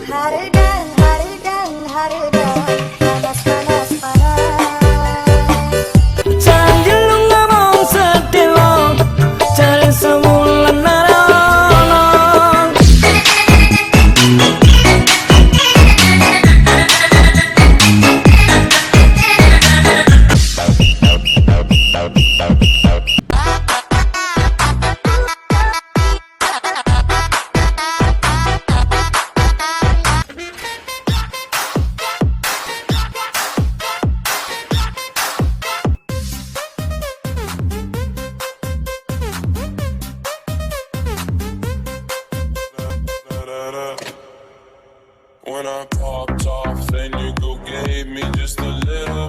Hardan, hardan, hardan, panas, panas, panas. Janji lu ngomong sedih lo, cari sebulan narolong. When I popped off, then you go gave me just a little